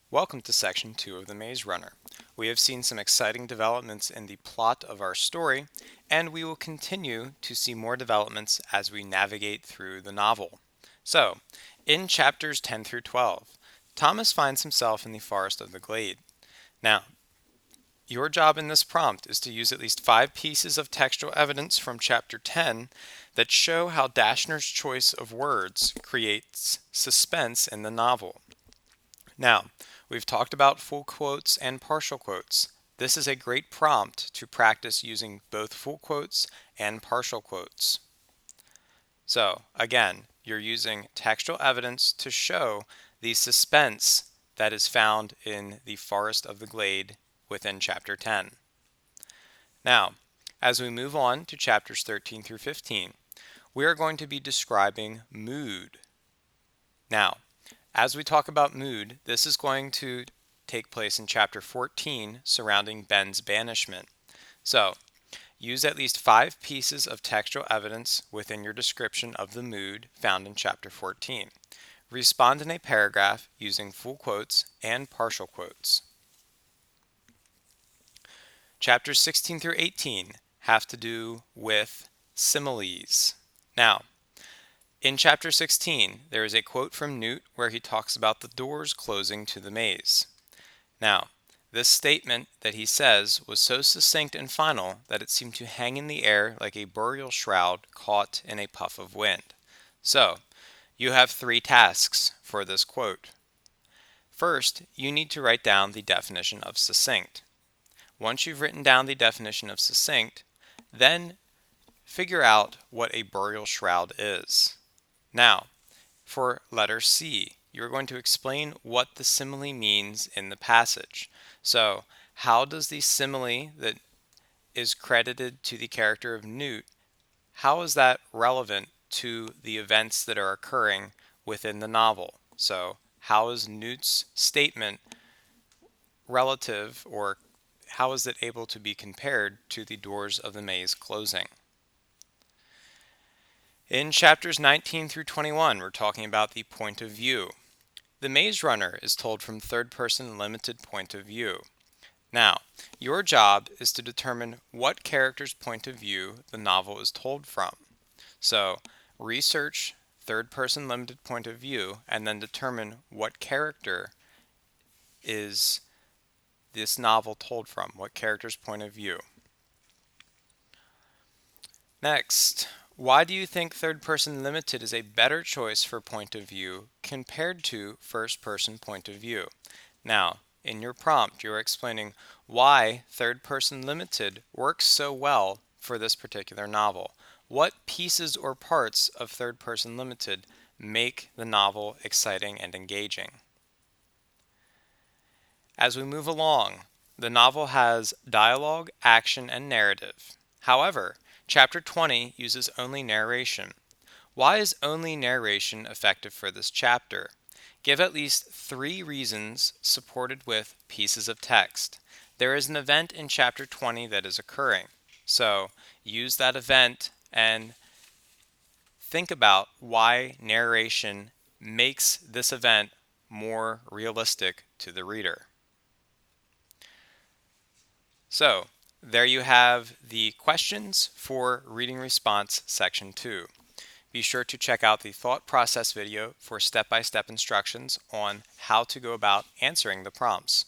Welcome to Section 2 of the Maze Runner. We have seen some exciting developments in the plot of our story, and we will continue to see more developments as we navigate through the novel. So, in chapters 10 through 12, Thomas finds himself in the forest of the glade. Now, your job in this prompt is to use at least 5 pieces of textual evidence from chapter 10 that show how Dashner's choice of words creates suspense in the novel. Now, we've talked about full quotes and partial quotes. This is a great prompt to practice using both full quotes and partial quotes. So, again, you're using textual evidence to show the suspense that is found in the Forest of the Glade within chapter 10. Now, as we move on to chapters 13 through 15, we are going to be describing mood. Now, as we talk about mood, this is going to take place in chapter 14 surrounding Ben's banishment. So, use at least 5 pieces of textual evidence within your description of the mood found in chapter 14. Respond in a paragraph using full quotes and partial quotes. Chapters 16 through 18 have to do with similes. Now, in chapter 16, there is a quote from Newt where he talks about the doors closing to the maze. Now, this statement that he says was so succinct and final that it seemed to hang in the air like a burial shroud caught in a puff of wind. So, you have 3 tasks for this quote. First, you need to write down the definition of succinct. Once you've written down the definition of succinct, then figure out what a burial shroud is. Now, for letter C, you're going to explain what the simile means in the passage. So, how does the simile that is credited to the character of Newt, how is that relevant to the events that are occurring within the novel? So, how is Newt's statement relative, or how is it able to be compared to the doors of the maze closing? In chapters 19 through 21, we're talking about the point of view. The Maze Runner is told from third-person limited point of view. Now, your job is to determine what character's point of view the novel is told from. So, research third-person limited point of view and then determine what character is this novel told from, what character's point of view. Next, why do you think third-person limited is a better choice for point of view compared to first-person point of view? Now, in your prompt, you're explaining why third-person limited works so well for this particular novel. What pieces or parts of third-person limited make the novel exciting and engaging? As we move along, the novel has dialogue, action, and narrative. However, Chapter 20 uses only narration. Why is only narration effective for this chapter? Give at least 3 reasons supported with pieces of text. There is an event in Chapter 20 that is occurring. So use that event and think about why narration makes this event more realistic to the reader. So, there you have the questions for Reading Response Section 2. Be sure to check out the thought process video for step-by-step instructions on how to go about answering the prompts.